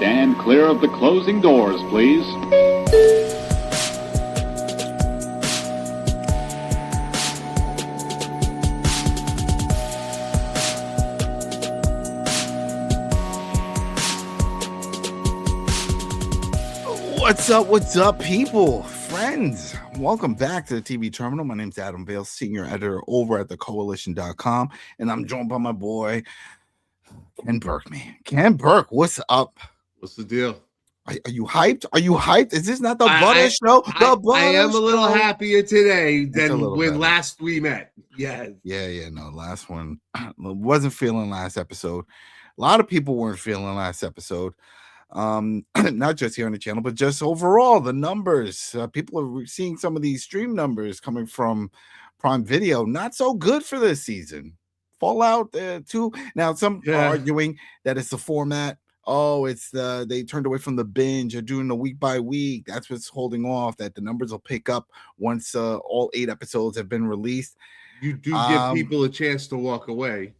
Stand clear of the closing doors, please. What's up, people, friends? Welcome back to the TV Terminal. My name's Adam Bale, senior editor over at the Koalition.com, and I'm joined by my boy, Ken Burke, man. Ken Burke, what's up? What's the deal? Are you hyped? Are you hyped? Is this not the butter show? I am a little happier today than when last we met. Yes. Yeah. No, last one wasn't feeling last episode. A lot of people weren't feeling last episode. Not just here on the channel, but just overall the numbers. People are seeing some of these stream numbers coming from Prime Video, not so good for this season. Fallout 2. Now some are arguing that it's the format. Oh, it's they turned away from the binge. They're doing the week by week. That's what's holding off. That the numbers will pick up once all 8 episodes have been released. You do give people a chance to walk away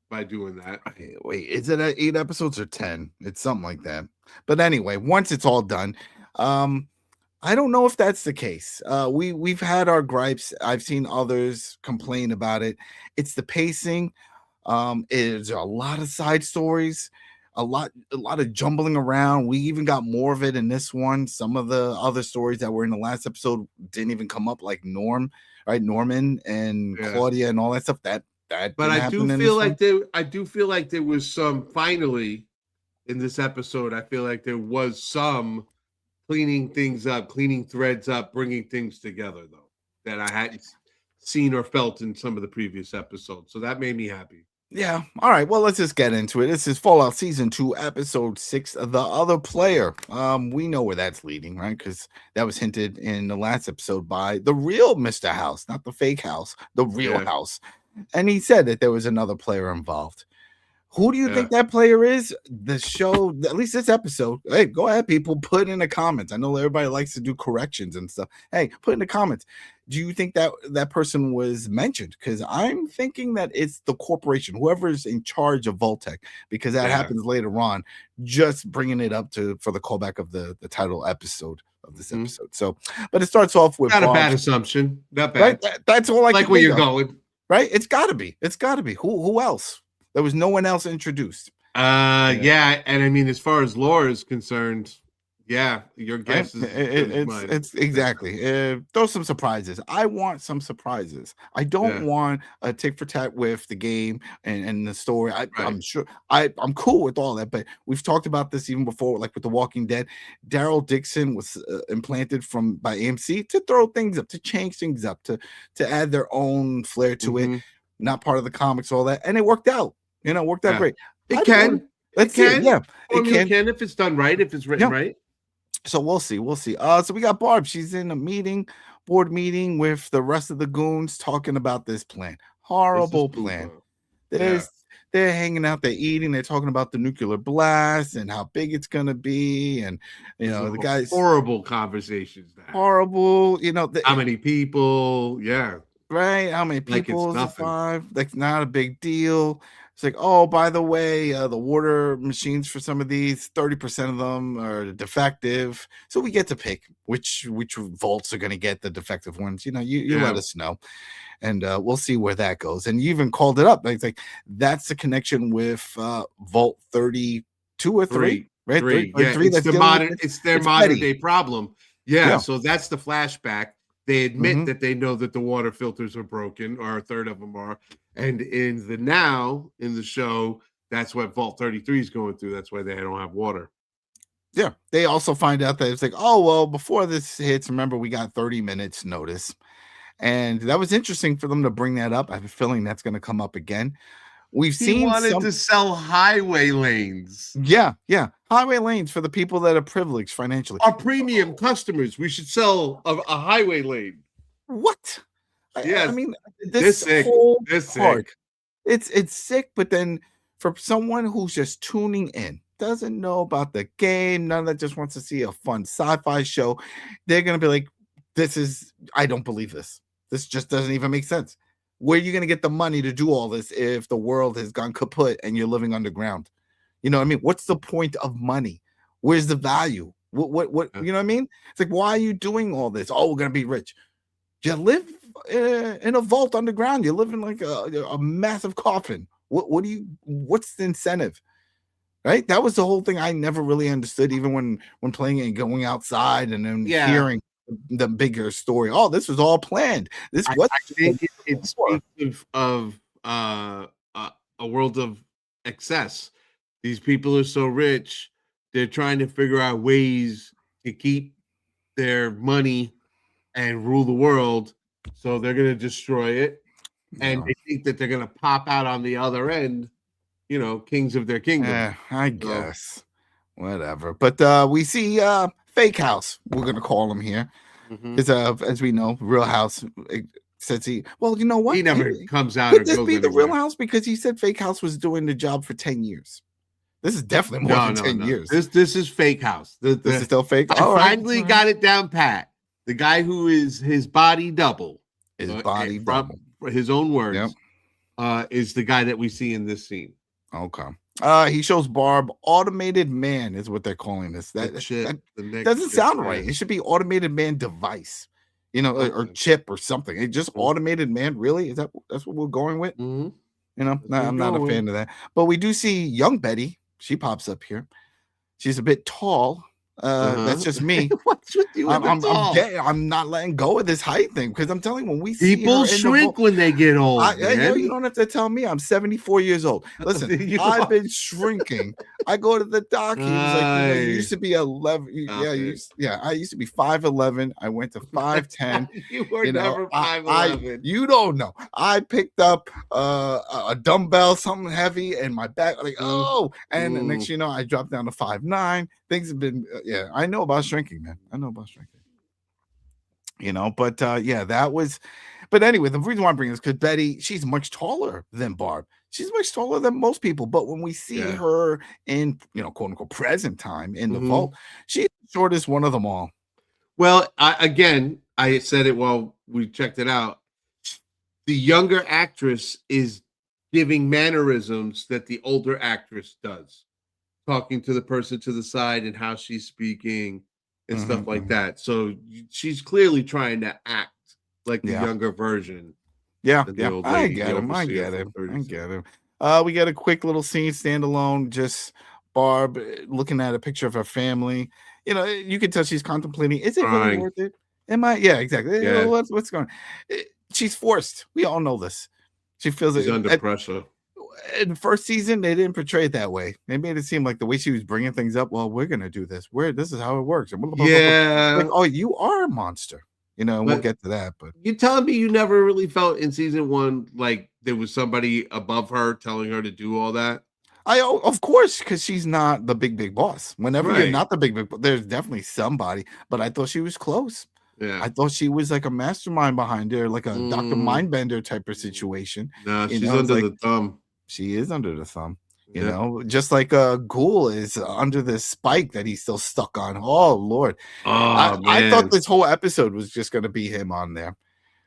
by doing that. Wait, is it 8 episodes or 10? It's something like that. But anyway, once it's all done, I don't know if that's the case. We've had our gripes. I've seen others complain about it. It's the pacing. There's a lot of side stories, a lot of jumbling around. We even got more of it in this one. Some of the other stories that were in the last episode didn't even come up, like Norman and Claudia and all that stuff. But I do feel like there was some finally in this episode. I feel like there was some cleaning things up, cleaning threads up, bringing things together, though, that I hadn't seen or felt in some of the previous episodes. So that made me happy. Yeah. All right. Well, let's just get into it. This is Fallout Season 2, Episode 6, The Other Player. We know where that's leading, right? Because that was hinted in the last episode by the real Mr. House, not the fake house, the real house. And he said that there was another player involved. Who do you think that player is? The show, at least this episode. Hey, go ahead, people. Put in the comments. I know everybody likes to do corrections and stuff. Hey, put in the comments. Do you think that person was mentioned? Because I'm thinking that it's the corporation, whoever's in charge of Voltec, because that happens later on. Just bringing it up for the callback of the title episode of this episode. So, but it starts off with not a bad assumption. Not bad. Right? That's all I like where you're going. Right? It's got to be. Who else? There was no one else introduced. Yeah. And I mean, as far as lore is concerned, your guess is it's exactly. Throw some surprises. I want some surprises. I don't want a tick for tat with the game and the story. I'm sure I'm cool with all that, but we've talked about this even before, like with The Walking Dead. Daryl Dixon was implanted by AMC to throw things up, to change things up, to add their own flair to it. Not part of the comics, all that, and it worked out. Worked out great. It can. Let's see. Yeah, it can if it's done right, if it's written right. So we'll see. So we got Barb. She's in a board meeting with the rest of the goons talking about this plan. Horrible plan. They're hanging out, they're eating, they're talking about the nuclear blast and how big it's gonna be, and the guys horrible conversations. Horrible, how many people? Right. How many people? Like 5. Like not a big deal. It's like, oh, by the way, the water machines for some of these, 30% of them are defective. So we get to pick which vaults are going to get the defective ones. You let us know, and we'll see where that goes. And you even called it up. It's like that's the connection with Vault 32 or 3, right? 3. It's their modern day problem. Yeah. So that's the flashback. They admit that they know that the water filters are broken, or a third of them are. And in the show, that's what Vault 33 is going through. That's why they don't have water. Yeah. They also find out that it's like, oh, well, before this hits, remember, we got 30 minutes notice. And that was interesting for them to bring that up. I have a feeling that's going to come up again. He wanted to sell highway lanes. Yeah. Highway lanes for the people that are privileged financially. Our premium customers. We should sell a highway lane. What? Yes. I mean, this whole part, it's sick. But then for someone who's just tuning in, doesn't know about the game, none of that, just wants to see a fun sci-fi show, they're going to be like, I don't believe this. This just doesn't even make sense. Where are you going to get the money to do all this if the world has gone kaput and you're living underground? You know what I mean? What's the point of money? Where's the value? What you know what I mean? It's like, why are you doing all this? Oh, we're gonna be rich. You live in a vault underground. You live in like a massive coffin. What's the incentive? Right? That was the whole thing I never really understood, even when playing it and going outside and then hearing the bigger story. Oh, this was all planned. This was I think it speaks of a world of excess. These people are so rich, they're trying to figure out ways to keep their money and rule the world. So they're going to destroy it. And they think that they're going to pop out on the other end, kings of their kingdom. I guess. Whatever. But we see Fake House, we're going to call him here. Because as we know, Real House says well, you know what? He never comes out. Could this be the Real House? Because he said Fake House was doing the job for 10 years. This is definitely more than 10 years. This is Fake House. This is still fake. I finally got it down pat. The guy who is his body double. His body double. His own words. Is the guy that we see in this scene. Okay. He shows Barb automated man is what they're calling this. That doesn't sound right. It should be automated man device, or chip or something. It just automated man. Really? That's what we're going with? I'm not a fan of that. But we do see young Betty. She pops up here. She's a bit tall. That's just me. What's with you? I'm not letting go of this height thing because I'm telling you, when we see people shrink when they get old. You don't have to tell me. I'm 74 years old. Listen, I've been shrinking. I go to the doctor. He was like, you used to be 11. I used to be 5'11. I went to 5'10. You were never 5'11. You don't know. I picked up a dumbbell, something heavy, and my back. And the next you know, I dropped down to 5'9. Things have been, I know about shrinking, man. I know about shrinking. That was, but anyway, the reason why I'm bringing this, because Betty, she's much taller than Barb. She's much taller than most people. But when we see her in, quote unquote, present time in the vault, she's the shortest one of them all. Well, I said it while we checked it out. The younger actress is giving mannerisms that the older actress does. Talking to the person to the side and how she's speaking and stuff like that. So she's clearly trying to act like the younger version. I get him. We get a quick little scene, standalone, just Barb looking at a picture of her family. You can tell she's contemplating. Is it really worth it? Am I? Yeah, exactly. Yeah. What's going on? She's forced. We all know this. She feels she's under pressure. In the first season, they didn't portray it that way. They made it seem like the way she was bringing things up. Well, we're gonna do this. This is how it works. Like, oh, you are a monster. And we'll get to that. But you telling me you never really felt in season 1 like there was somebody above her telling her to do all that? Of course, because she's not the big boss. Whenever you're not the big, there's definitely somebody. But I thought she was close. Yeah, I thought she was like a mastermind behind her, like a Dr. Mindbender type of situation. No, she's under the thumb. She is under the thumb, just like Ghoul is under this spike that he's still stuck on. Oh, Lord. I thought this whole episode was just going to be him on there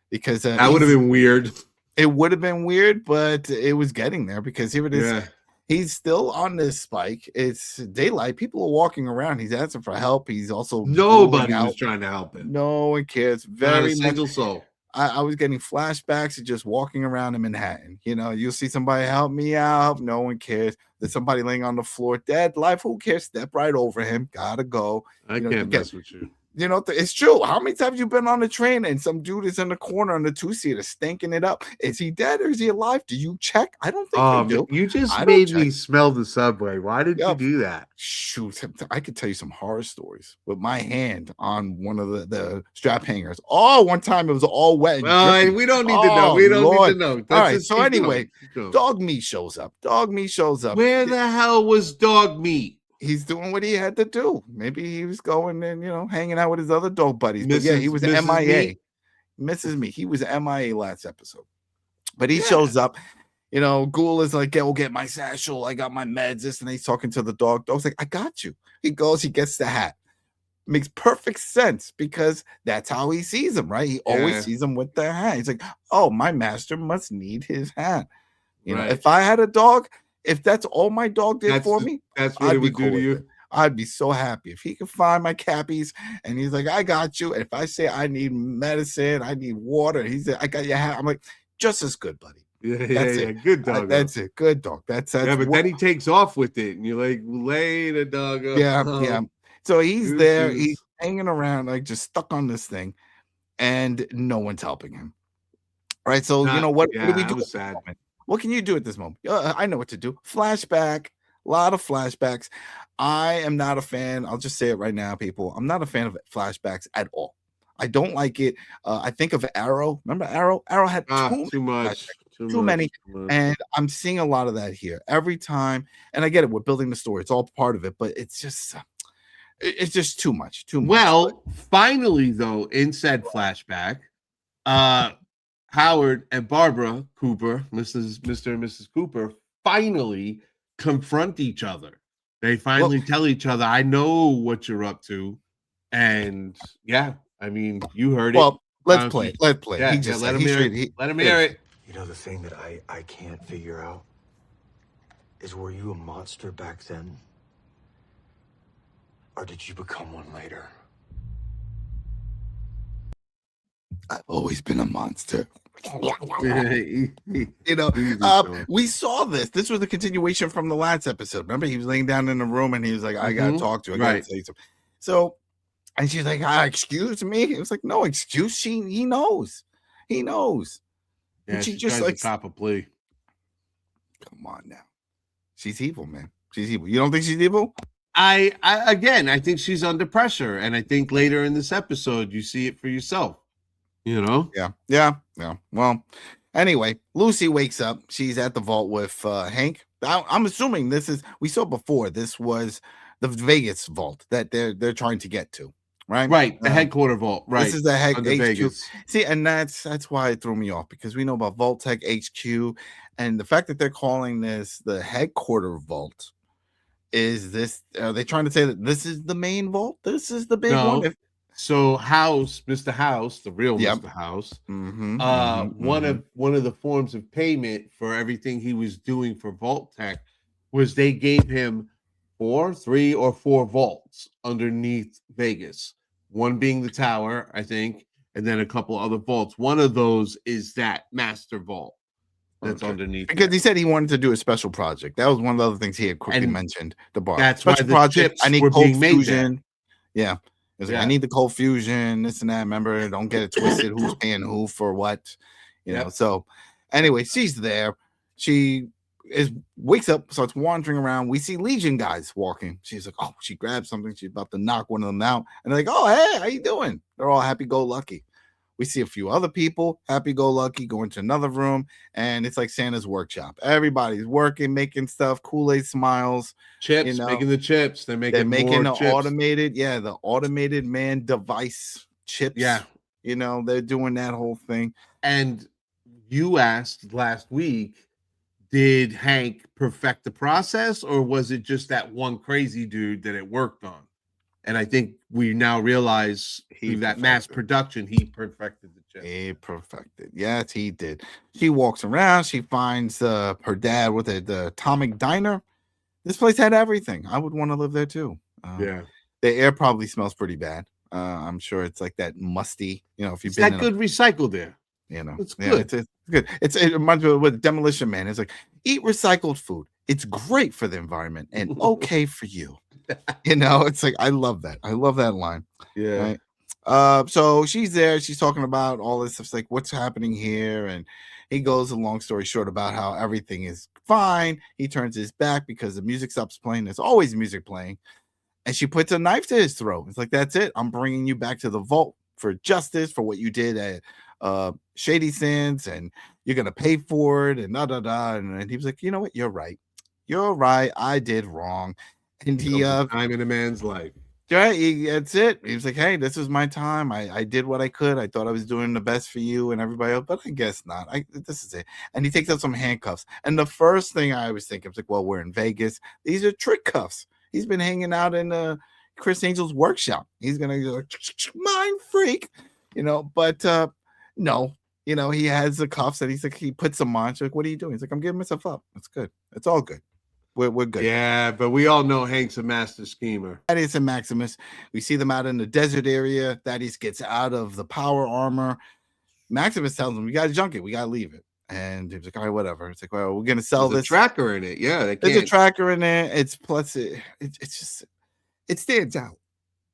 because that would have been weird. It would have been weird, but it was getting there because here it is. Yeah. He's still on this spike. It's daylight. People are walking around. He's asking for help. He's also nobody was trying to help him. No one cares. Very not a single soul. I was getting flashbacks of just walking around in Manhattan. You'll see somebody help me out. No one cares. There's somebody laying on the floor, dead, life. Who cares? Step right over him. Gotta go. I can't mess with you. It's true. How many times you been on the train and some dude is in the corner on the 2-seater stinking it up? Is he dead or is he alive? Do you check? I don't think you do. You just made me smell the subway. Why did you do that? Shoot, I could tell you some horror stories with my hand on one of the strap hangers. Oh, one time it was all wet. And we don't need to know. We don't need to know. All right. So anyway, Dog Meat shows up. Where the hell was Dog Meat? He's doing what he had to do. Maybe he was going and hanging out with his other dog buddies. But he was MIA. Mrs. Me. He was MIA last episode. But he shows up. Ghoul is like, go get my satchel. I got my meds. This, and he's talking to the dog. Dog's like, I got you. He goes, he gets the hat. Makes perfect sense because that's how he sees him, right? He always sees him with the hat. He's like, oh, my master must need his hat. If I had a dog, if that's all my dog did for me, that's what it would do to you. I'd be so happy if he could find my cappies. And he's like, I got you. If I say I need medicine, I need water, he said, I got your hat. I'm like, just as good, buddy. That's it. Good dog. That's it. Good dog. That's yeah, but then he takes off with it, and you're like, lay the dog up. Yeah. So he's there, he's hanging around, like just stuck on this thing, and no one's helping him. Right. So what do we do? Sad. What can you do at this moment? I know what to do. Flashback, a lot of flashbacks. I am not a fan. I'll just say it right now, people. I'm not a fan of flashbacks at all. I don't like it. I think of Arrow. Remember Arrow? Arrow had too much. Too many. And I'm seeing a lot of that here every time. And I get it. We're building the story. It's all part of it, but it's just too much. Well, finally, though, in said flashback, Howard and Barbara Cooper, Mr. and Mrs. Cooper, finally confront each other. They finally tell each other, I know what you're up to. And yeah, I mean, you heard it. Well, let's play. Let's play. Yeah, let him hear it. Let him hear it. You know, the thing that I can't figure out is, were you a monster back then? Or did you become one later? I've always been a monster. We saw this. This was a continuation from the last episode. Remember, he was laying down in the room and he was like, I gotta talk to her. I gotta say something. So, and she's like, excuse me. It was like, no excuse. He knows. Yeah, and she just like top a plea. Come on now. She's evil, man. She's evil. You don't think she's evil? I think she's under pressure, and I think later in this episode you see it for yourself. Yeah. Well, anyway, Lucy wakes up. She's at the vault with Hank. I'm assuming we saw before. This was the Vegas vault that they're trying to get to, right? Right, the headquarter vault. Right, this is the HQ. Vegas. See, and that's why it threw me off, because we know about Vault Tech HQ, and the fact that they're calling this the headquarter vault. Is this? Are they trying to say that this is the main vault? This is the big one. So Mr. House, the real Mr. House, one of the forms of payment for everything he was doing for Vault Tech was they gave him 3 or 4 vaults underneath Vegas. One being the tower, I think, and then a couple other vaults. One of those is that master vault that's underneath. Because he said he wanted to do a special project. That was one of the other things he had quickly mentioned. The bar. That's special why the project. chips I need were cold being fusion. made Yeah. Like, I need the cold fusion, this and that. Remember, don't get it twisted. Who's paying who for what? You know. So anyway, she's there. She wakes up, starts wandering around. We see Legion guys walking. She's like, oh, she grabs something. She's about to knock one of them out. And they're like, oh, hey, how you doing? They're all happy-go-lucky. We see a few other people, happy-go-lucky, go into another room, and it's like Santa's workshop. Everybody's working, making stuff, Kool-Aid smiles. Chips, making the chips. They're making the chips. automated man device chips. Yeah. They're doing that whole thing. And you asked last week, did Hank perfect the process, or was it just that one crazy dude that it worked on? And I think we now realize through that mass production, he perfected the chip. He perfected. Yes, he did. She walks around. She finds her dad with the Atomic Diner. This place had everything. I would want to live there too. The air probably smells pretty bad. I'm sure it's like that musty. If you've been good recycled there. It's good. It's good. It reminds me of with Demolition Man. It's like, eat recycled food. It's great for the environment and okay for you. It's like, I love that. I love that line. Yeah. Right? So she's there. She's talking about all this stuff. It's like, what's happening here? And he goes a long story short about how everything is fine. He turns his back because the music stops playing. There's always music playing. And she puts a knife to his throat. It's like, that's it. I'm bringing you back to the vault for justice for what you did at Shady Sands, and you're going to pay for it, and da-da-da. And he was like, you know what? You're right. I did wrong. And he time in a man's life. Right, that's it. He was like, hey, this was my time. I did what I could. I thought I was doing the best for you and everybody else, but I guess not. This is it. And he takes out some handcuffs. And the first thing I was thinking was like, well, we're in Vegas. These are trick cuffs. He's been hanging out in Chris Angel's workshop. He's gonna go mind freak, but no, he has the cuffs and he's like, he puts them on. She's like, what are you doing? He's like, I'm giving myself up. It's good. It's all good. We're good. Yeah, but we all know Hank's a master schemer. Thaddeus and Maximus. We see them out in the desert area. Thaddeus gets out of the power armor. Maximus tells him, "We got to junk it. We got to leave it." And he's like, "All right, whatever." It's like, "Well, we're gonna sell There's this a tracker in it. Yeah, there's a tracker in there. It's plus it's just it stands out.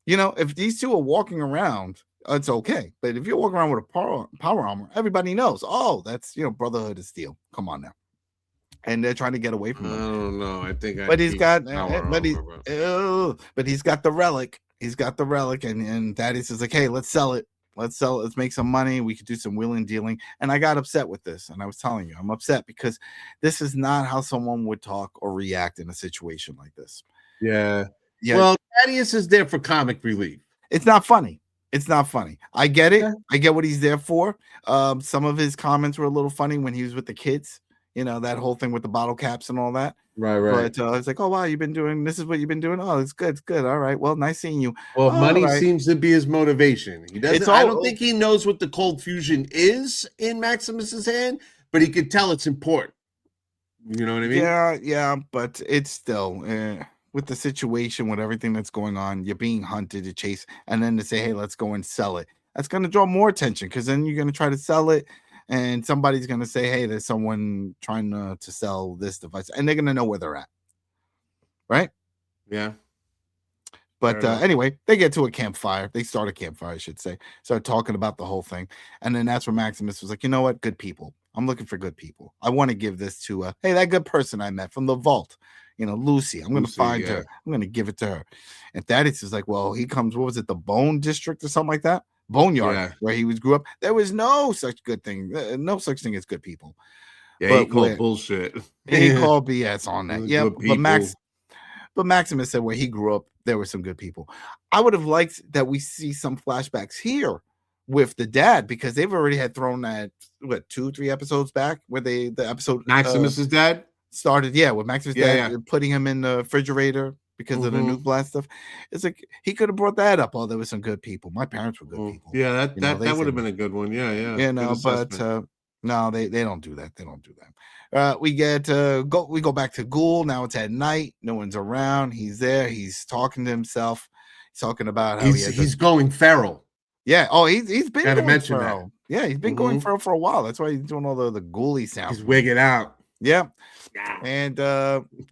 You know, if these two are walking around, it's okay. But if you're walking around with a power armor, everybody knows. Oh, that's Brotherhood of Steel. Come on now. And they're trying to get away from him. I don't know. I think, but he's got, but he's got the relic. He's got the relic, and Thaddeus is like, "Hey, let's sell it. Let's sell it. Let's make some money. We could do some wheeling dealing." And I got upset with this, and I was telling you, I'm upset because this is not how someone would talk or react in a situation like this. Yeah. Well, Thaddeus is there for comic relief. It's not funny. It's not funny. I get it. I get what he's there for. Some of his comments were a little funny when he was with the kids. That whole thing with the bottle caps and all that. Right. But I was like, "Oh, wow, this is what you've been doing. Oh, it's good. It's good. All right. Well, nice seeing you." Well, money seems to be his motivation. He doesn't. I don't think he knows what the cold fusion is in Maximus's hand, but he could tell it's important. You know what I mean? Yeah. But it's still with the situation, with everything that's going on, you're being hunted to chase, and then to say, "Hey, let's go and sell it." That's going to draw more attention because then you're going to try to sell it. And somebody's going to say, "Hey, there's someone trying to sell this device," and they're going to know where they're at. Right? Yeah. But anyway, they get to a campfire. They start a campfire, I should say. Start talking about the whole thing. And then that's where Maximus was like, "You know what? Good people. I'm looking for good people. I want to give this to, hey, that good person I met from the vault. Lucy. I'm going to find her. I'm going to give it to her." And Thaddeus is like, "Well, he comes, what was it? The Bone District or something like that? Boneyard, where he grew up. There was no such good thing. No such thing as good people." Yeah, he called bullshit. He called BS on that. Yeah, but Maximus said where he grew up, there were some good people. I would have liked that we see some flashbacks here with the dad because they've already had thrown that 2-3 episodes back where the episode Maximus's dad started. Yeah, with Maximus' dad putting him in the refrigerator because of the nuke blast stuff. It's like he could have brought that up. Oh, there were some good people. My parents were good people. Yeah, that would have been a good one. Yeah. But no, they don't do that. They don't do that. We go back to Ghoul. Now it's at night. No one's around. He's there. He's talking to himself. He's talking about how he's going feral. Yeah. Oh, he's been going feral. Yeah, he's been going feral for a while. That's why he's doing all the ghouly sounds. He's wigging out. Yeah. And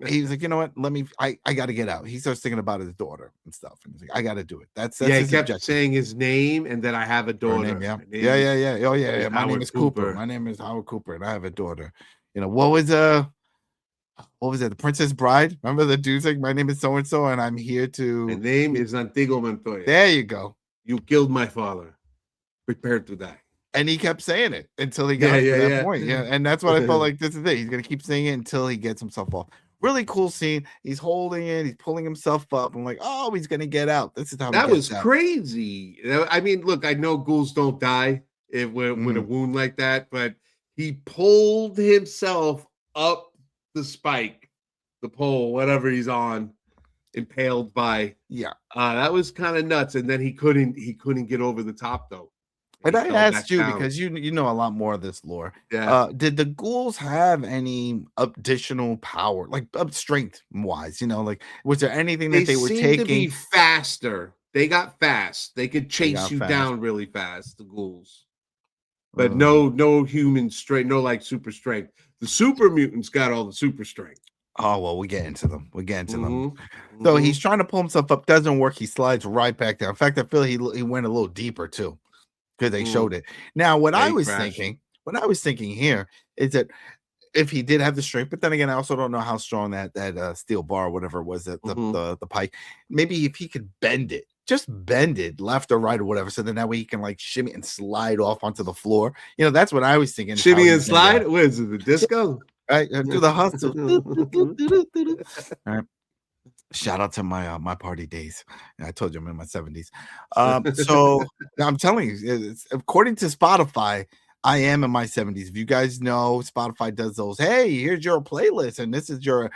he was like, "You know what? I got to get out." He starts thinking about his daughter and stuff. And he's like, "I got to do it." That's he kept saying his name and that I have a daughter. Yeah. Oh, yeah. My name is Cooper. My name is Howard Cooper, and I have a daughter. What was it? The Princess Bride? Remember the dude's like, "My name is so and so, and I'm here to." My name is Antigua Montoya. There you go. You killed my father. Prepare to die. And he kept saying it until he got to that point. Yeah, and that's what I felt like. This is it. He's gonna keep saying it until he gets himself off. Really cool scene. He's holding it. He's pulling himself up. I'm like, oh, he's gonna get out. This is how that was crazy. I mean, look, I know ghouls don't die with a wound like that, but he pulled himself up the spike, the pole, whatever he's on, impaled by. Yeah, that was kind of nuts. And then he couldn't get over the top though. And I asked you because you know a lot more of this lore. Yeah. Did the ghouls have any additional power, like strength wise? Like was there anything that they were taking? To be faster. They got fast. They could chase you down really fast. The ghouls, but no human strength, no like super strength. The super mutants got all the super strength. Oh well, we get into them. So he's trying to pull himself up, doesn't work. He slides right back down. In fact, I feel he went a little deeper too. Because they showed it. Now, what I was thinking here is that if he did have the strength, but then again, I also don't know how strong that steel bar, or whatever it was, the pike. Maybe if he could bend it, just bend it left or right or whatever, so then that way he can like shimmy and slide off onto the floor. That's what I was thinking. Shimmy and slide. What is it? The disco? Right, do the hustle. All right. Shout out to my party days. I told you I'm in my 70s. So I'm telling you, according to Spotify, I am in my 70s. If you guys know, Spotify does those. Hey, here's your playlist, and this is your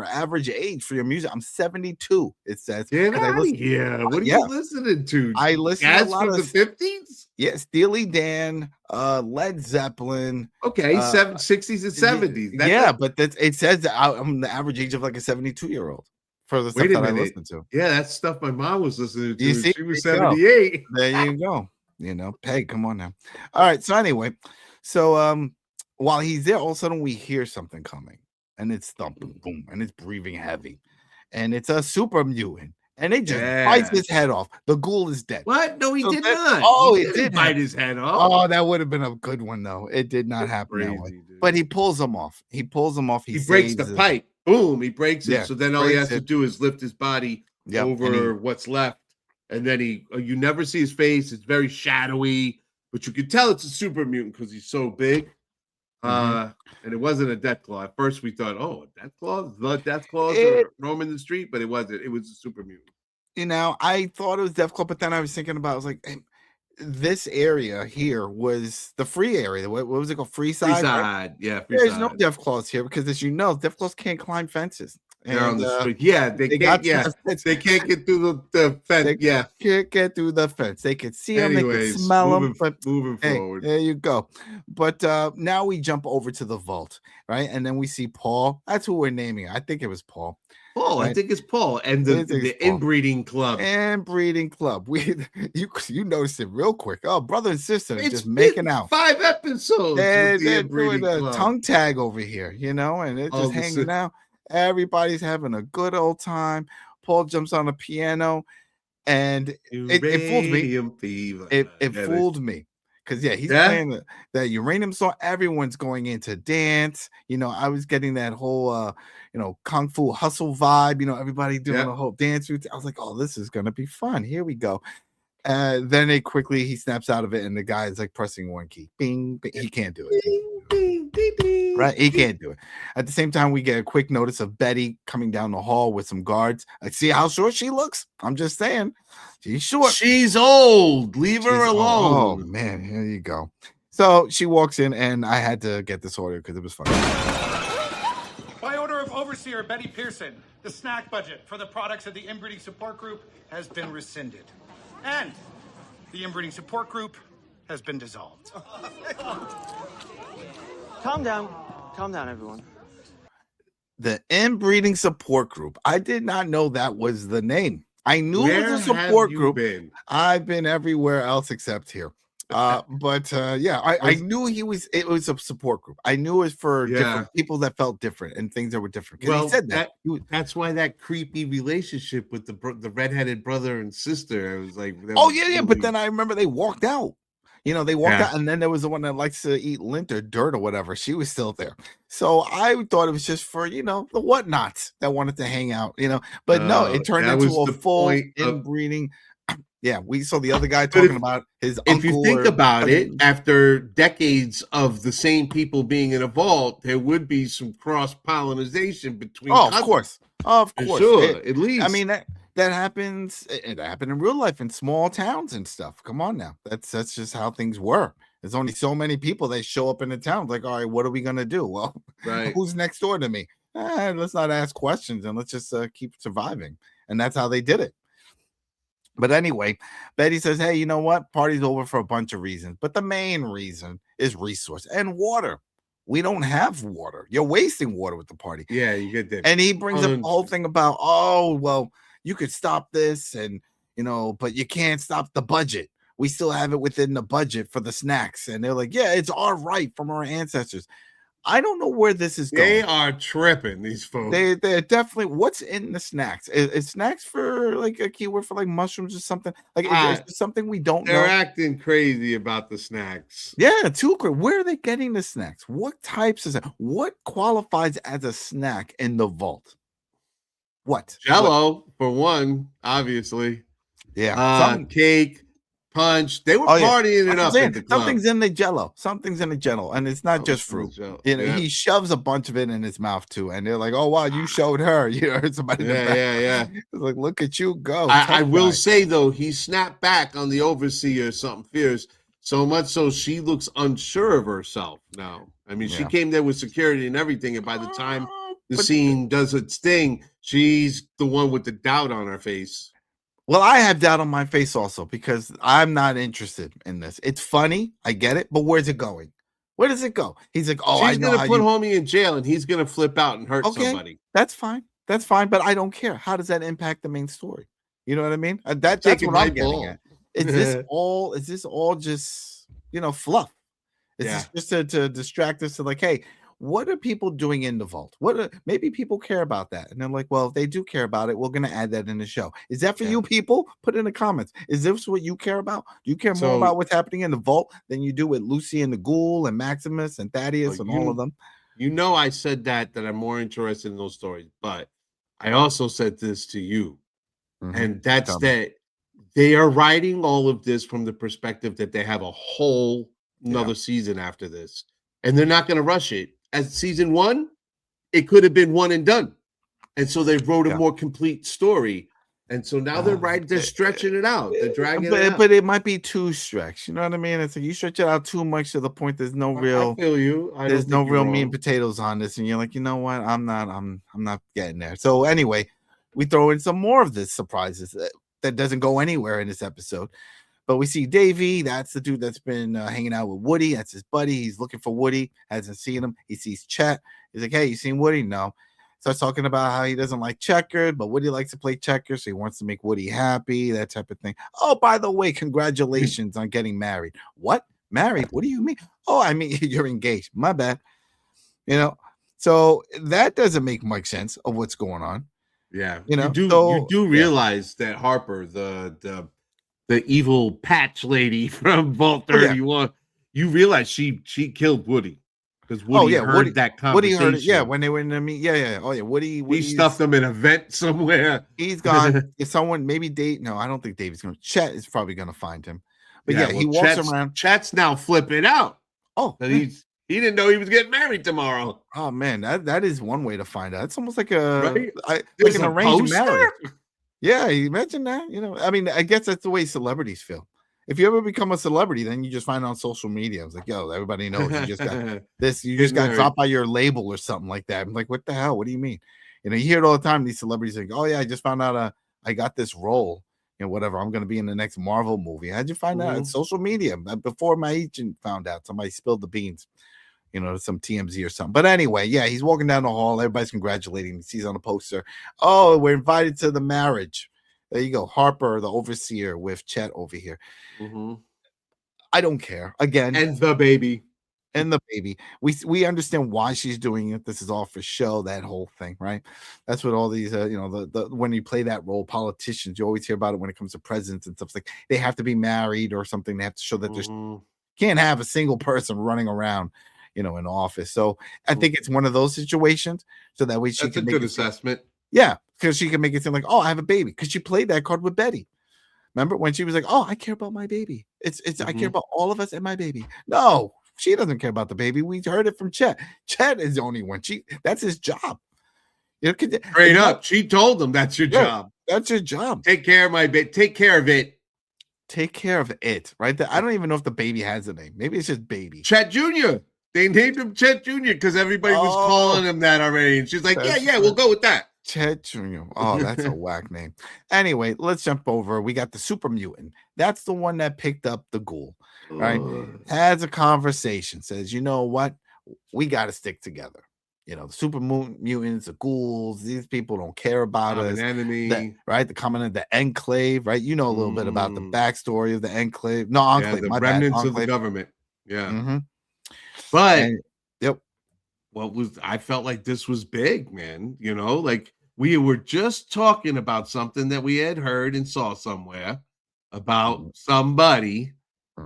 average age for your music. I'm 72. It says. Get out of here. What are you listening to? I listen to a lot from of the 50s. Yeah, Steely Dan, Led Zeppelin. Okay, 60s and 70s. But it says that I'm the average age of like a 72-year-old for the stuff that I listen to. Yeah, that's stuff my mom was listening to. You see, she was 78. There you go. Peg, come on now. All right. So anyway, while he's there, all of a sudden we hear something coming, and it's thumping, boom, and it's breathing heavy, and it's a super mutant, and it just bites his head off. The ghoul is dead. What? No, he did not. Oh, he did bite his head off. Oh, that would have been a good one though. It did not happen that way. Dude. But he pulls him off. He breaks the pipe. Boom, he breaks it. Yeah, so then all he has to do is lift his body over what's left. And then you never see his face. It's very shadowy, but you can tell it's a super mutant because he's so big. And it wasn't a death claw. At first we thought, death claws are roaming the street, but it wasn't. It was a super mutant. I thought it was death claw, but then I was thinking about, I was like, hey, this area here was the free area. What was it called? Free side? Free side. Yeah. There's no death claws here because, as you know, death claws can't climb fences. They're on the street. Yeah, they can't. They can't get through the fence. They can't get through the fence. They can see them. They can smell them. But moving forward. There you go. But now we jump over to the vault, right? And then we see Paul. That's who we're naming. I think it was Paul. Paul, right? I think it's Paul, and the inbreeding club. Inbreeding club. You noticed it real quick. Oh, brother and sister just making out. 5 episodes. They're doing a tongue tag over here, and they're just hanging out. Everybody's having a good old time. Paul jumps on a piano, and it fooled me. It fooled me. Because he's playing that uranium song. Everyone's going into dance. I was getting that whole kung fu hustle vibe. Everybody doing a whole dance routine. I was like, oh, this is gonna be fun. Here we go. Then he snaps out of it, and the guy is like pressing one key. Bing, bing. He can't do it. Bing, bing, ding, ding. Right? He can't do it. At the same time, we get a quick notice of Betty coming down the hall with some guards. I see how short she looks. I'm just saying. She's short. She's old. Leave her alone. Oh, man. Here you go. So she walks in, and I had to get this order because it was funny. By order of Overseer Betty Pearson, the snack budget for the products of the Inbreeding Support Group has been rescinded. And the Inbreeding Support Group has been dissolved. Calm down, everyone. The Inbreeding Support Group. I did not know that was the name. I knew it was a support group. I've been everywhere else except here. I knew it was a support group. I knew it was for different people that felt different and things that were different. Well, he said that. That's why that creepy relationship with the redheaded brother and sister. I was like, but then I remember they walked out. They walked out, and then there was the one that likes to eat lint or dirt or whatever. She was still there. So I thought it was just for, the whatnots that wanted to hang out, But no, it turned into a full inbreeding. Yeah, we saw the other guy talking about his uncle. If you think about it, after decades of the same people being in a vault, there would be some cross-pollination between cousins. Of course. Sure, at least. I mean, that happens. It happened in real life in small towns and stuff. Come on now. That's just how things were. There's only so many people that show up in the town. Like, all right, what are we going to do? Well, who's next door to me? Let's not ask questions and let's just keep surviving. And that's how they did it. But anyway, Betty says, hey, you know what? Party's over for a bunch of reasons. But the main reason is resource and water. We don't have water. You're wasting water with the party. Yeah, you get that. And he brings up the whole thing about, you could stop this and, but you can't stop the budget. We still have it within the budget for the snacks. And they're like, yeah, it's our right from our ancestors. I don't know where this is going. They are tripping, these folks. They're definitely, what's in the snacks? Is snacks for like a keyword for like mushrooms or something? Like is something we don't know? They're acting crazy about the snacks. Yeah, too quick. Where are they getting the snacks? What types of snacks? What qualifies as a snack in the vault? What? Jello, for one, obviously. Yeah. Cake. Punch. They were partying it up at the club. Something's in the jello. Something's in the jello. And it's not just fruit. He shoves a bunch of it in his mouth too. And they're like, oh, wow, you showed her. You heard somebody. Yeah. It's like, look at you go. I will say, though, he snapped back on the overseer or something fierce. So much so she looks unsure of herself now. I mean, she came there with security and everything, and by the time the scene does its thing, she's the one with the doubt on her face. Well, I have doubt on my face also because I'm not interested in this. It's funny, I get it, but where's it going? Where does it go? He's like, oh, she's gonna put homie in jail, and he's gonna flip out and hurt somebody. That's fine. That's fine, but I don't care. How does that impact the main story? You know what I mean? That's what I'm getting at. Is this all? Is this all just fluff? Is this just to distract us? To like, hey, what are people doing in the vault? Maybe people care about that, and they're like, well, if they do care about it, we're going to add that in the show. Is that for you people? Put in the comments. Is this what you care about? Do you care more about what's happening in the vault than you do with Lucy and the Ghoul and Maximus and Thaddeus and all of them? I said that I'm more interested in those stories, but I also said this to you, and that's that they are writing all of this from the perspective that they have a whole another season after this, and they're not going to rush it. As season 1, it could have been one and done, and so they wrote a more complete story. And so now they're stretching it out. They're dragging it out. But it might be too stretched. You know what I mean? It's like you stretch it out too much to the point there's no real. I feel you. There's no real meat and potatoes on this, and you're like, you know what? I'm not getting there. So anyway, we throw in some more of this surprises that doesn't go anywhere in this episode. But we see Davey. That's the dude that's been hanging out with Woody. That's his buddy. He's looking for Woody. Hasn't seen him. He sees Chet. He's like, hey, you seen Woody? No. Starts talking about how he doesn't like checkers, but Woody likes to play checkers, so he wants to make Woody happy, that type of thing. Oh, by the way, congratulations on getting married. What? Married? What do you mean? Oh, I mean, you're engaged. My bad. So that doesn't make much sense of what's going on. Yeah. You do realize that Harper, the evil patch lady from Vault 31, you realize she killed Woody. Because Woody heard that conversation. Woody heard it, when they were in the meet. Yeah. Oh, yeah. Woody he stuffed them in a vent somewhere. He's gone. If someone, maybe Dave. No, I don't think Dave's going to. Chet is probably going to find him. But he walks around. Chet's now flipping out. Oh, he didn't know he was getting married tomorrow. Oh, man. That is one way to find out. It's almost like like an arranged marriage. Yeah, imagine that. I mean, I guess that's the way celebrities feel. If you ever become a celebrity, then you just find it on social media. It's like, yo, everybody knows you just got this. You just got dropped by your label or something like that. I'm like, what the hell? What do you mean? You hear it all the time. These celebrities like, oh yeah, I just found out I got this role. Whatever. I'm going to be in the next Marvel movie. How'd you find out? It's social media. Before my agent found out, somebody spilled the beans. Some TMZ or something. But anyway, he's walking down the hall. Everybody's congratulating him. He sees on a poster, oh, we're invited to the marriage. There you go. Harper, the overseer, with Chet over here. I don't care. Again. And the baby. We understand why she's doing it. This is all for show, that whole thing, right? That's what all these, when you play that role, politicians, you always hear about it when it comes to presidents and stuff. Like they have to be married or something. They have to show that there's can't have a single person running around, in office. So I think it's one of those situations. So that way That's a good assessment. Yeah, because she can make it seem like, oh, I have a baby. Because she played that card with Betty. Remember when she was like, oh, I care about my baby. It's I care about all of us and my baby. No, she doesn't care about the baby. We heard it from Chet. Chet is the only one. That's his job. Straight up. She told him that's your job. That's your job. Take care of my baby. Take care of it. Take care of it. Right? I don't even know if the baby has a name. Maybe it's just baby. Chet Jr. They named him Chet Jr. because everybody was calling him that already. And she's like, we'll go with that. Chet Jr. Oh, that's a whack name. Anyway, let's jump over. We got the super mutant. That's the one that picked up the Ghoul, right? Has a conversation, says, you know what? We got to stick together. The super mutants, the ghouls, these people don't care about us. An enemy. Right? The coming of the Enclave, right? You know a little bit about the backstory of the Enclave. No, Enclave. The remnants of the government. Yeah. Mm-hmm. But I felt like this was big, man. Like we were just talking about something that we had heard and saw somewhere about somebody,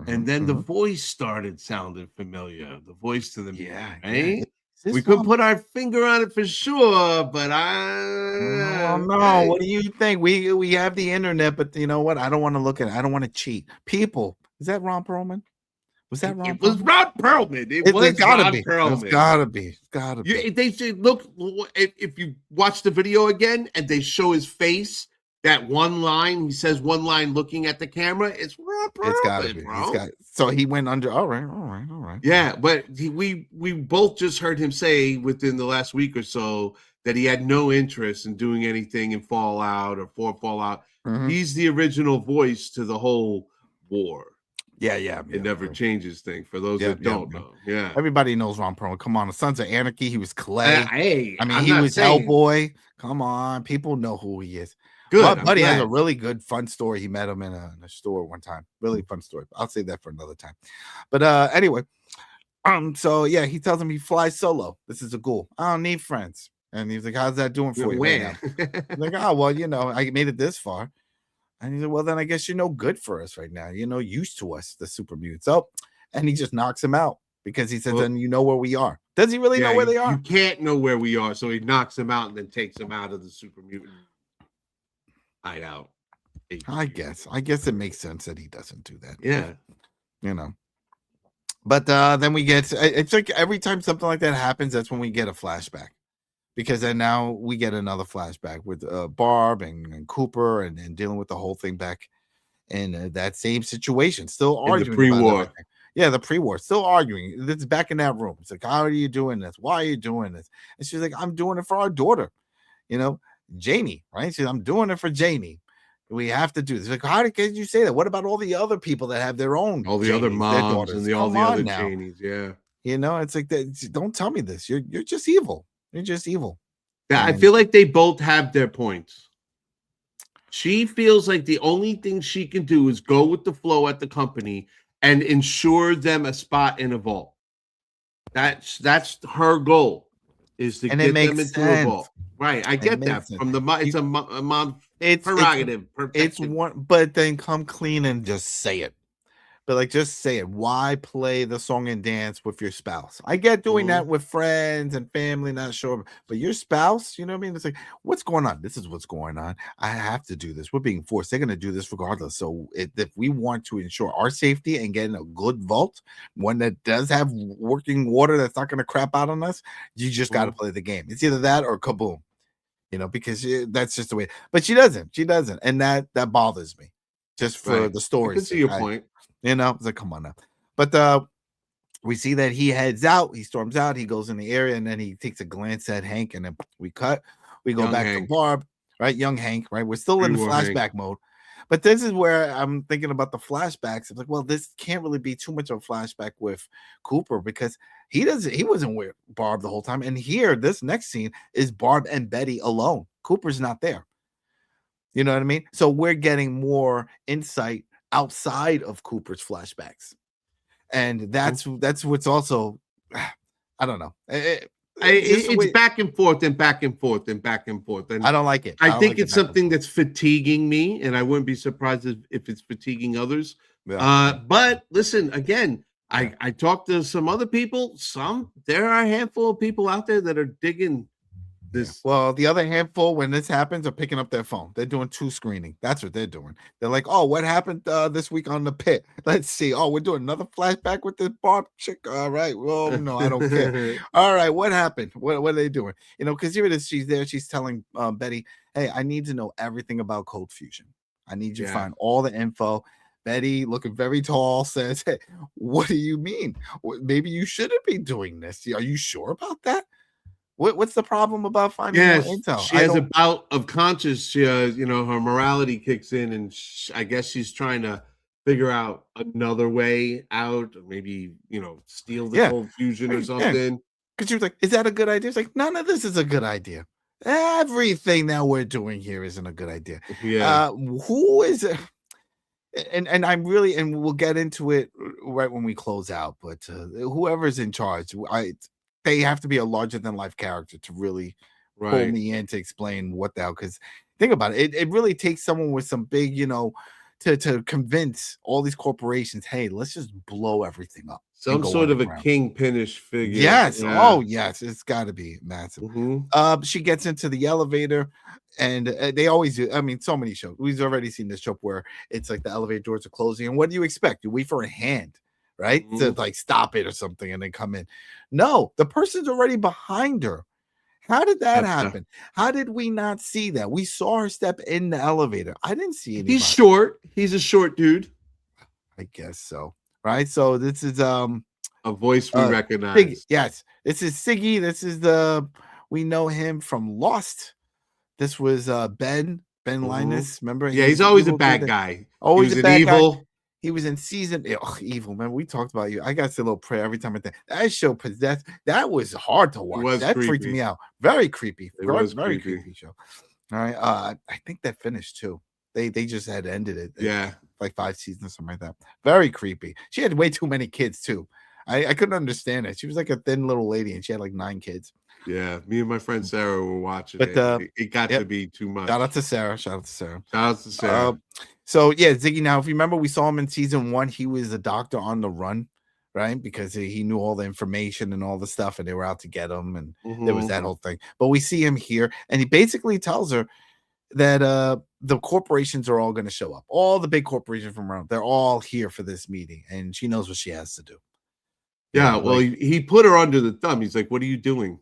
and then the voice started sounding familiar. The voice to the right? We couldn't put our finger on it for sure, but I don't know. What do you think? We have the internet, but you know what? I don't want to look at it. I don't want to cheat. People, is that Ron Perlman? Was that Ron? It was Ron Perlman. It was gotta Ron be. Perlman. It's gotta be. It's gotta be. They say, look, if you watch the video again and they show his face, that one line, he says one line looking at the camera, it's gotta be, bro. So he went under. All right. Yeah, but we both just heard him say within the last week or so that he had no interest in doing anything in Fallout or for Fallout. Mm-hmm. He's the original voice to the whole war. Yeah. It never changes thing for those that don't know. Yeah. Everybody knows Ron Perlman. Come on, the Sons of Anarchy. He was Clay. Hey, I mean, he was Hellboy. Come on, people know who he is. Good. Buddy has a really good, fun story. He met him in a store one time. Really fun story. I'll save that for another time. But anyway, so yeah, he tells him he flies solo. This is a ghoul. I don't need friends. And he's like, "How's that doing for you?" Right He's like, "Oh well, I made it this far." And he said, "Well, then I guess you're no good for us right now. You're no use to us, the super mutants." Oh, and he just knocks him out because he says, "Then you know where we are." Does he really know where they are? You can't know where we are, so he knocks him out and then takes him out of the super mutant hideout. I guess it makes sense that he doesn't do that. Yeah. But then we get, it's like every time something like that happens, that's when we get a flashback. Because then now we get another flashback with Barb and Cooper and dealing with the whole thing back in that same situation. Still arguing. The pre-war. Yeah, the pre-war. Still arguing. It's back in that room. It's like, how are you doing this? Why are you doing this? And she's like, I'm doing it for our daughter. Janie, right? She's, I'm doing it for Janie. We have to do this. Like, how can you say that? What about all the other people that have their own? All the Janies, other moms and all the other Janies, yeah. It's like that. Don't tell me this. You're just evil. You're just evil. Yeah, I feel like they both have their points. She feels like the only thing she can do is go with the flow at the company and ensure them a spot in a vault. That's her goal, is to get them into a vault. Right, I get that. From the it's a mom prerogative. It's one, but then come clean and just say it. But like, just say it. Why play the song and dance with your spouse? I get doing that with friends and family, not sure. But your spouse, you know what I mean? It's like, what's going on? This is what's going on. I have to do this. We're being forced. They're going to do this regardless. So if we want to ensure our safety and get in a good vault, one that does have working water that's not going to crap out on us, you just got to play the game. It's either that or kaboom, because that's just the way. But she doesn't. And that bothers me just for the story. I can see your point. It's like, come on now. But we see that he heads out, he storms out, he goes in the area, and then he takes a glance at Hank, and then we go young back Hank. To Barb, right? Young Hank, right? We're still in the flashback mode. But this is where I'm thinking about the flashbacks. I'm like, well, this can't really be too much of a flashback with Cooper because he wasn't with Barb the whole time. And here, this next scene is Barb and Betty alone. Cooper's not there. You know what I mean? So we're getting more insight outside of Cooper's flashbacks, and that's what's also, I don't know. It's back and forth and back and forth and back and forth. And I don't like it. I think it's something that's fatiguing me, and I wouldn't be surprised if it's fatiguing others. Yeah. But listen, again, I talked to some other people. There are a handful of people out there that are digging this. Well, the other handful, when this happens, are picking up their phone. They're doing 2 screening. That's what they're doing. They're like, oh, what happened this week on The Pit? Let's see. Oh, we're doing another flashback with this Barb chick. All right. Well, no, I don't care. All right. What happened? What are they doing? Because here it is. She's there. She's telling Betty, hey, I need to know everything about Cold Fusion. I need you to find all the info. Betty, looking very tall, says, hey, what do you mean? Maybe you shouldn't be doing this. Are you sure about that? What's the problem about finding more intel? She has a bout of conscience. Her morality kicks in, and I guess she's trying to figure out another way out, or maybe steal the Cold Fusion or something. Because she was like, "Is that a good idea?" It's like, none of this is a good idea. Everything that we're doing here isn't a good idea. Yeah. Who is it? And I'm really, and we'll get into it right when we close out. But whoever's in charge, they have to be a larger than life character to really pull me in to explain what the hell. Because think about it, it really takes someone with some big, to convince all these corporations, hey, let's just blow everything up. Some sort of a kingpinish figure. Yes. Yeah. Oh, yes. It's got to be massive. Mm-hmm. She gets into the elevator, and they always do. I mean, so many shows. We've already seen this trope where it's like the elevator doors are closing, and what do you expect? You wait for a hand, right? To like stop it or something and then come in. No, the person's already behind her. How did that happen? How did we not see that? We saw her step in the elevator. I didn't see anybody. He's short. He's a short dude. I guess so. Right. So this is a voice we recognize. Siggy. Yes, this is Siggy. This is we know him from Lost. This was Ben Linus. Remember? Yeah, he's always a bad guy. Always a bad evil guy. He was in season evil, man. We talked about you. I got to say a little prayer every time I think that show possessed. That was hard to watch. That freaked me out. Very creepy. Very creepy show. All right. I think that finished too. They just had ended it. Yeah. Like 5 seasons or something like that. Very creepy. She had way too many kids too. I couldn't understand it. She was like a thin little lady and she had like 9 kids. Yeah, me and my friend Sarah were watching it. It got to be too much. Shout out to Sarah. So yeah, Ziggy. Now, if you remember, we saw him in season 1. He was a doctor on the run, right? Because he knew all the information and all the stuff, and they were out to get him, and there was that whole thing. But we see him here, and he basically tells her that the corporations are all going to show up. All the big corporations from around, they're all here for this meeting, and she knows what she has to do. Yeah, well, he put her under the thumb. He's like, "What are you doing?"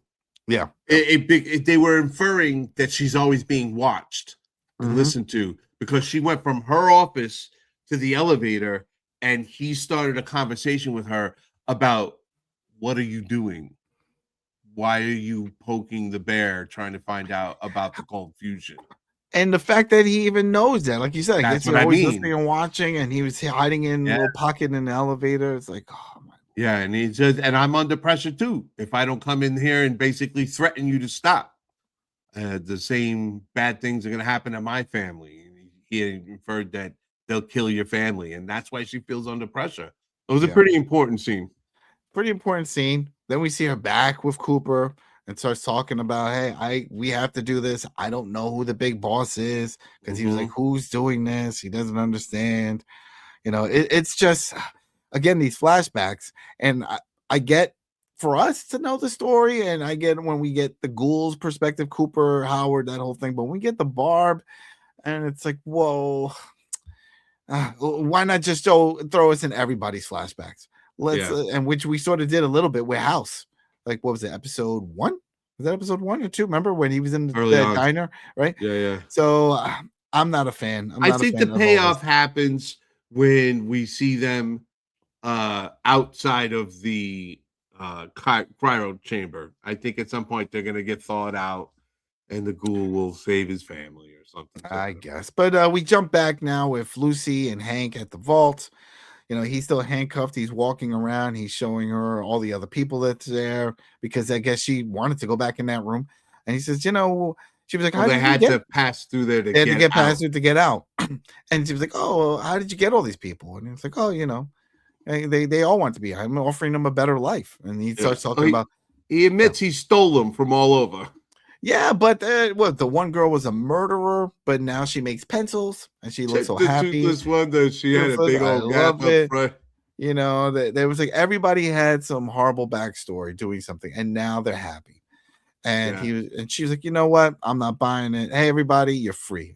Yeah, they were inferring that she's always being watched and listened to because she went from her office to the elevator and he started a conversation with her about what are you doing? Why are you poking the bear trying to find out about the cold fusion? And the fact that he even knows that, like you said, that's what always listening and watching, and he was hiding in a little pocket in the elevator. It's like, oh my. Yeah, and he says, and I'm under pressure too. If I don't come in here and basically threaten you to stop, the same bad things are going to happen to my family. He inferred that they'll kill your family, and that's why she feels under pressure. It was a pretty important scene. Then we see her back with Cooper and starts talking about, hey, we have to do this. I don't know who the big boss is, because he was like, who's doing this? He doesn't understand. It's just, again, these flashbacks, and I get for us to know the story, and I get when we get the Ghoul's perspective, Cooper, Howard, that whole thing, but when we get the Barb, and it's like, whoa, why not just throw us in everybody's flashbacks? And which we sort of did a little bit with House. Like, what was it, episode 1? Was that episode 1 or 2? Remember when he was in the diner, right? Yeah. So I'm not a fan. I think the payoff happens when we see them outside of the cryo chamber. I think at some point they're going to get thawed out and the Ghoul will save his family or something. I guess. But we jump back now with Lucy and Hank at the vault. He's still handcuffed. He's walking around. He's showing her all the other people that's there because I guess she wanted to go back in that room. And he says, she was like, they had to pass through there to get past through to get out. And she was like, oh, how did you get all these people? And he was like, oh, they all want to be. I'm offering them a better life. And he starts talking about. He admits he stole them from all over. Yeah, but the one girl was a murderer, but now she makes pencils and she looks so happy. This one that she had a big old gap up front. There was like everybody had some horrible backstory doing something, and now they're happy. And she was like, you know what? I'm not buying it. Hey, everybody, you're free.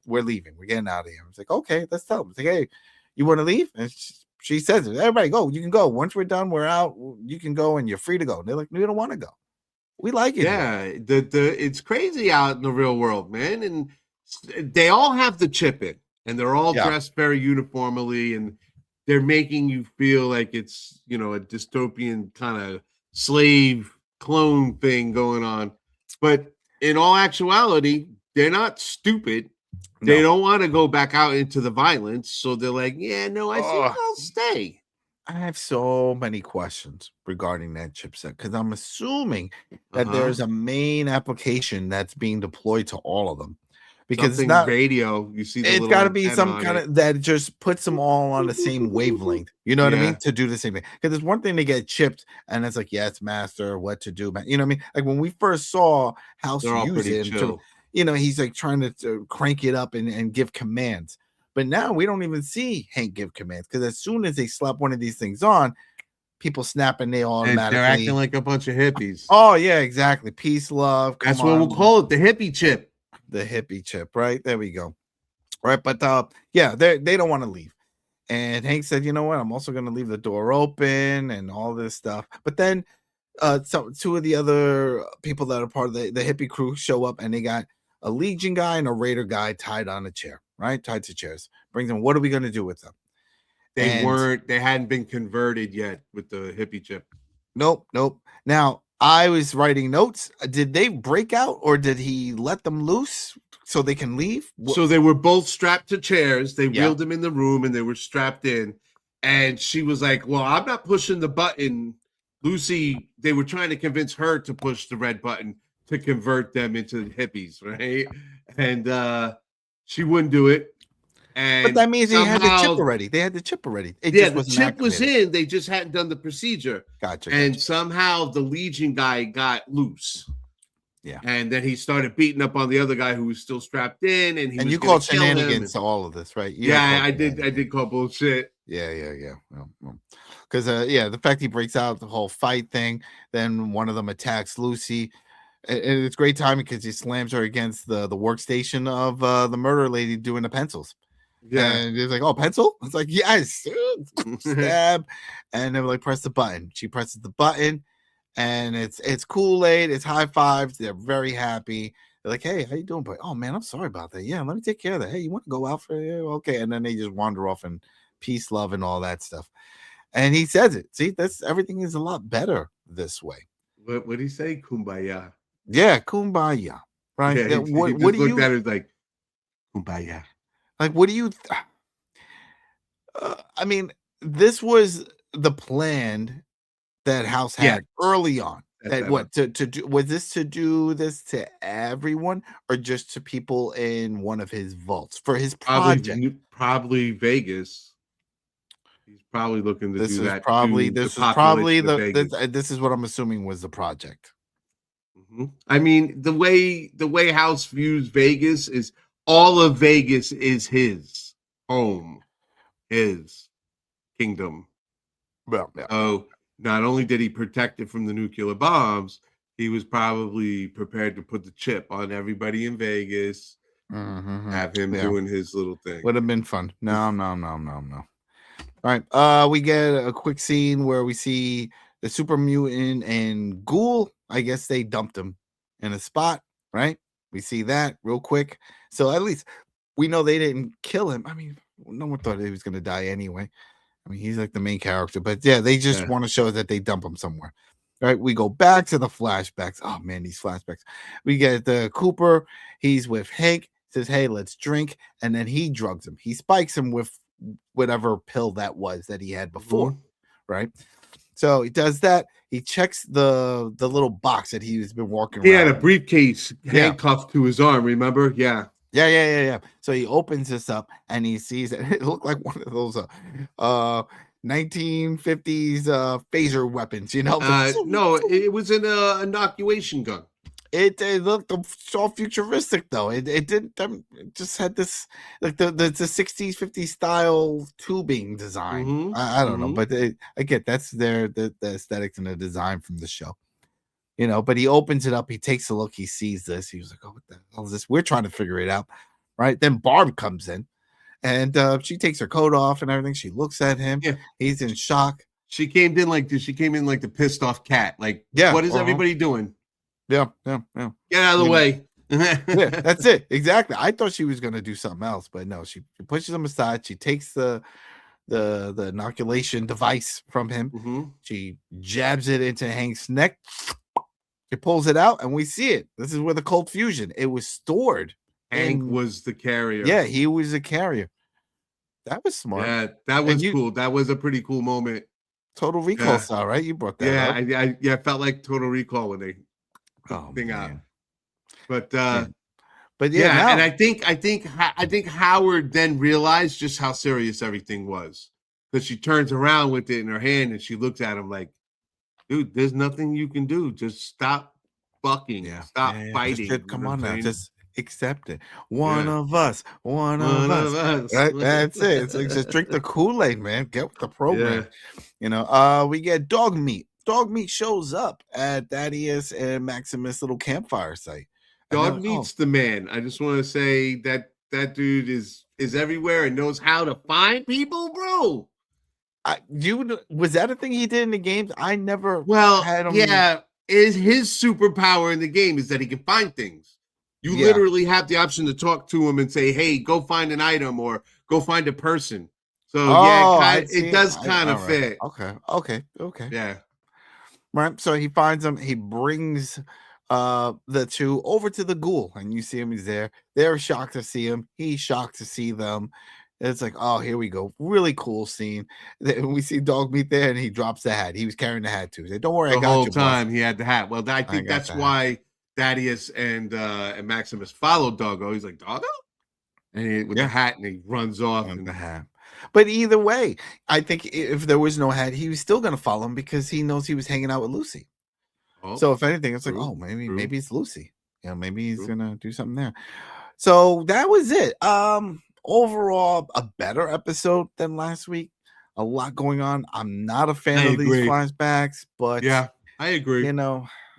We're leaving. We're getting out of here. I was like, okay, let's tell them. It's like, hey, you want to leave? And she says it. Everybody go. You can go. Once we're done, we're out. You can go, and you're free to go. And they're like, we don't want to go. We like it. Yeah, it's crazy out in the real world, man. And they all have the chip in, and they're all dressed very uniformly, and they're making you feel like it's, a dystopian kind of slave clone thing going on. But in all actuality, they're not stupid. No. They don't want to go back out into the violence. So they're like, I think I'll stay. I have so many questions regarding that chipset because I'm assuming that there's a main application that's being deployed to all of them. Because something it's not radio. You see, it's got to be some kind of that just puts them all on the same wavelength. You know what I mean? To do the same thing. Because there's one thing to get chipped, and it's like, it's master, what to do, man. You know what I mean? Like when we first saw House use it, he's like trying to crank it up and give commands. But now we don't even see Hank give commands because as soon as they slap one of these things on, people snap and they automatically. They're acting like a bunch of hippies. Oh, yeah, exactly. Peace, love. That's what we'll call it, the hippie chip. The hippie chip, right? There we go. Right, but they don't want to leave. And Hank said, you know what? I'm also going to leave the door open and all this stuff. But then So two of the other people that are part of the hippie crew show up, and they got a Legion guy and a Raider guy tied on a chair, right? Tied to chairs. Brings them. What are we going to do with them? They hadn't been converted yet with the hippie chip. Nope. Now, I was writing notes. Did they break out, or did he let them loose so they can leave? So they were both strapped to chairs. They wheeled them in the room, and they were strapped in. And she was like, well, I'm not pushing the button. Lucy, they were trying to convince her to push the red button to convert them into hippies, right? And she wouldn't do it. And but that means they had the chip already. They had the chip already. The chip was in. They just hadn't done the procedure. Gotcha. And somehow the Legion guy got loose. Yeah. And then he started beating up on the other guy who was still strapped in. And you called shenanigans to all of this, right? I did call bullshit. Yeah. Because the fact he breaks out the whole fight thing, then one of them attacks Lucy. And it's great timing because he slams her against the workstation of the murder lady doing the pencils. Yeah, and it's like, oh, pencil. It's like, yes, stab, and they were like, press the button. She presses the button, and it's Kool-Aid. It's high fives. They're very happy. They're like, hey, how you doing, boy? Oh man, I'm sorry about that. Yeah, let me take care of that. Hey, you want to go out for it? Okay, and then they just wander off and peace, love, and all that stuff. And he says it. See, everything is a lot better this way. What did he say? Kumbaya. Yeah, kumbaya. Right. Yeah, what do you? That is like kumbaya. Like, what do you? I mean, this was the plan that House had early on. To do was this to do this to everyone or just to people in one of his vaults for his project? Probably Vegas. He's probably looking to do that. This is what I'm assuming was the project. Mm-hmm. I mean, the way House views Vegas is all of Vegas is his home, his kingdom. Well, yeah. So not only did he protect it from the nuclear bombs, he was probably prepared to put the chip on everybody in Vegas, have him doing his little thing. Would have been fun. No. All right. We get a quick scene where we see the super mutant and Ghoul. I guess they dumped him in a spot, right? We see that real quick. So at least we know they didn't kill him. I mean, no one thought he was going to die anyway. I mean, he's like the main character. But yeah, they just want to show that they dump him somewhere. All right, we go back to the flashbacks. Oh, man, these flashbacks. We get the Cooper. He's with Hank. Says, hey, let's drink. And then he drugs him. He spikes him with whatever pill that was that he had before, right? So he does that. He checks the little box that he's been walking around. He had a briefcase handcuffed to his arm, remember? Yeah. So he opens this up and he sees it. It looked like one of those 1950s phaser weapons, you know? No, it was an inoculation gun. It looked so futuristic though. It didn't. It just had this like the 60s 50s style tubing design. I don't know, but I get that's the aesthetics and the design from the show. You know, but he opens it up. He takes a look. He sees this. He was like, "Oh, what the hell is this?" We're trying to figure it out, right? Then Barb comes in, and she takes her coat off and everything. She looks at him. Yeah. He's in shock. She came in like the pissed off cat. Like, what is everybody doing? Yeah. Get out of the way. Yeah, that's it. Exactly. I thought she was going to do something else, but no, she pushes him aside. She takes the inoculation device from him. She jabs it into Hank's neck. She pulls it out and we see it. This is where the cold fusion. It was stored. Hank was the carrier. Yeah, he was a carrier. That was smart. Yeah, that was cool. That was a pretty cool moment. Total Recall style, right? You brought that up. I felt like Total Recall when they thing out. But now, and I think Howard then realized just how serious everything was, because she turns around with it in her hand and she looks at him like, dude, there's nothing you can do. Just stop bucking. Stop fighting. Just, come on now. Just accept it. One of us. One of us. Right? That's it. It's like, just drink the Kool-Aid, man. Get with the program. You know, we get dog meat. Dog meat shows up at Thaddeus and Maximus' little campfire site. Dog meat's the man. I just want to say that dude is everywhere and knows how to find people, bro. Was that a thing he did in the games? I never. Had him. Yeah, is his superpower in the game is that he can find things. You literally have the option to talk to him and say, "Hey, go find an item or go find a person." So it does kind of fit. Okay. Yeah. Right. So he finds them. He brings the two over to the Ghoul, and you see him. He's there. They're shocked to see him. He's shocked to see them. It's like, oh, here we go. Really cool scene. Then we see Dog Meat there, and he drops the hat. He was carrying the hat too. He said, "Don't worry, I got you." The whole time he had the hat. Well, I think that's why Thaddeus and Maximus followed Doggo. He's like, "Doggo," and with the hat, and he runs off in the hat. But either way, I think if there was no hat, he was still going to follow him because he knows he was hanging out with Lucy. So if anything, it's like, oh, maybe it's Lucy. Maybe he's gonna do something there. So that was it. Overall, a better episode than last week. A lot going on. I'm not a fan of these flashbacks, but I agree.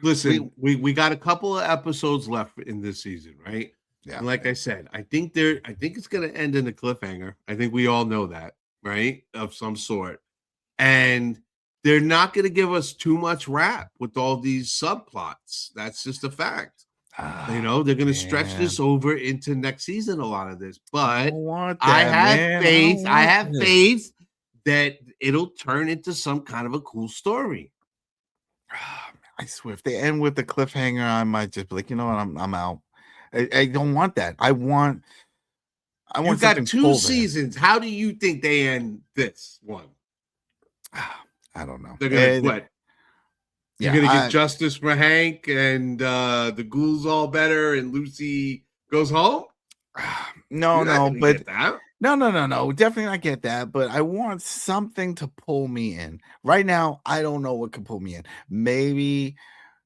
Listen, we got a couple of episodes left in this season, right? Yeah. And like I said, I think it's gonna end in a cliffhanger. I think we all know that, right? Of some sort. And they're not going to give us too much rap with all these subplots. That's just a fact. They're going to stretch this over into next season, a lot of this. But I have faith that it'll turn into some kind of a cool story. I swear, if they end with the cliffhanger, I might just be like, you know what, I'm out. I don't want that. I want. You've got 2 seasons. How do you think they end this one? I don't know. They're gonna what? You're gonna get justice for Hank, and the Ghoul's all better, and Lucy goes home. No. Definitely not get that. But I want something to pull me in. Right now, I don't know what can pull me in. Maybe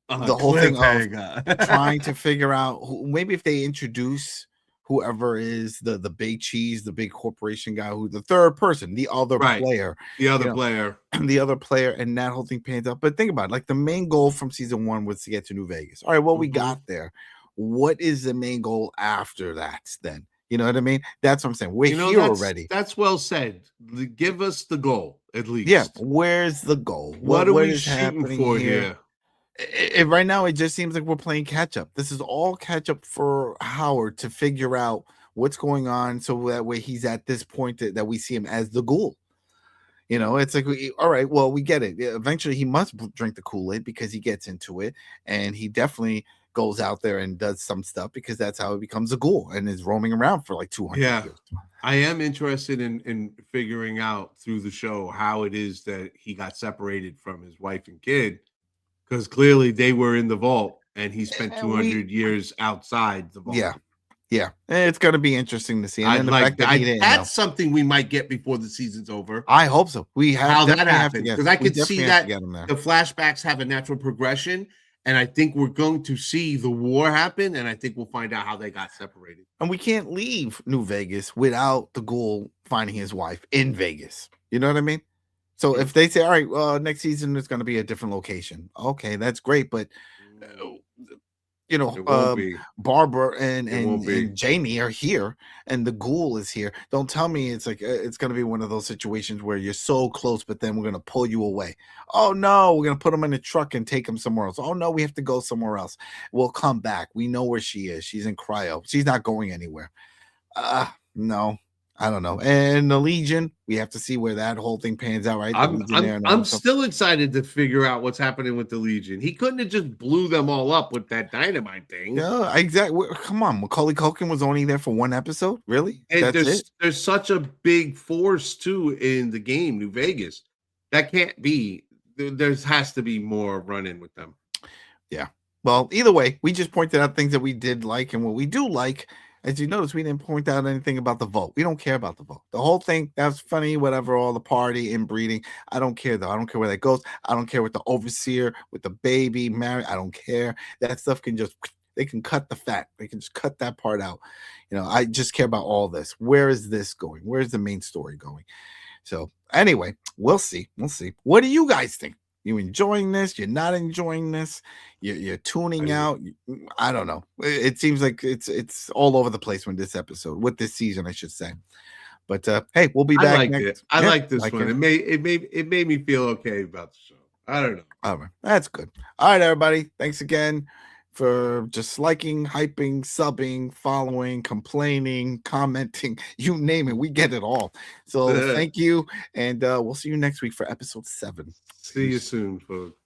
the whole thing of trying to figure out maybe if they introduce whoever is the big cheese, the big corporation guy, who the third person, the other player, the other player, and that whole thing pans out. But think about it, like the main goal from season 1 was to get to New Vegas. All right, well, we got there. What is the main goal after that then? You know what I mean? That's what I'm saying. We're here already. That's well said. Give us the goal, at least. Yeah, where's the goal? What are we shooting for here? Right now, it just seems like we're playing catch up. This is all catch up for Howard to figure out what's going on, so that way he's at this point that we see him as the Ghoul. It's like, all right, well, we get it. Eventually, he must drink the Kool-Aid because he gets into it, and he definitely goes out there and does some stuff because that's how he becomes a Ghoul and is roaming around for like 200 years. I am interested in figuring out through the show how it is that he got separated from his wife and kid. Because clearly they were in the vault, and he spent 200 years outside the vault. Yeah. It's going to be interesting to see. And that's something we might get before the season's over. I hope so. We have how that happens, because I could see that the flashbacks have a natural progression, and I think we're going to see the war happen, and I think we'll find out how they got separated. And we can't leave New Vegas without the Ghoul finding his wife in Vegas. You know what I mean? So if they say, all right, next season is going to be a different location. Okay, that's great. But, Barbara and Jamie are here, and the Ghoul is here. Don't tell me it's like it's going to be one of those situations where you're so close, but then we're going to pull you away. Oh, no, we're going to put him in a truck and take him somewhere else. Oh, no, we have to go somewhere else. We'll come back. We know where she is. She's in cryo. She's not going anywhere. No. I don't know. And the Legion, we have to see where that whole thing pans out, right? I'm still excited to figure out what's happening with the Legion. He couldn't have just blew them all up with that dynamite thing. Yeah, exactly. Come on. Macaulay Culkin was only there for 1 episode? Really? And there's such a big force, too, in the game, New Vegas. That can't be. There has to be more run-in with them. Yeah. Well, either way, we just pointed out things that we did like, and what we do like. As you notice, we didn't point out anything about the vote. We don't care about the vote. The whole thing, that's funny, whatever, all the party, inbreeding. I don't care, though. I don't care where that goes. I don't care with the overseer, with the baby, Mary. I don't care. That stuff they can cut the fat. They can just cut that part out. I just care about all this. Where is this going? Where's the main story going? So anyway, we'll see. What do you guys think? You enjoying this? You're not enjoying this? You're tuning out? I don't know. It seems like it's all over the place with this episode, with this season, I should say. But hey, we'll be back. I liked next. it. I like this one. It. It made me feel okay about the show. I don't know. All right, that's good. All right, everybody. Thanks again for just liking, hyping, subbing, following, complaining, commenting, you name it. We get it all. So thank you. And we'll see you next week for episode 7. See you soon, folks.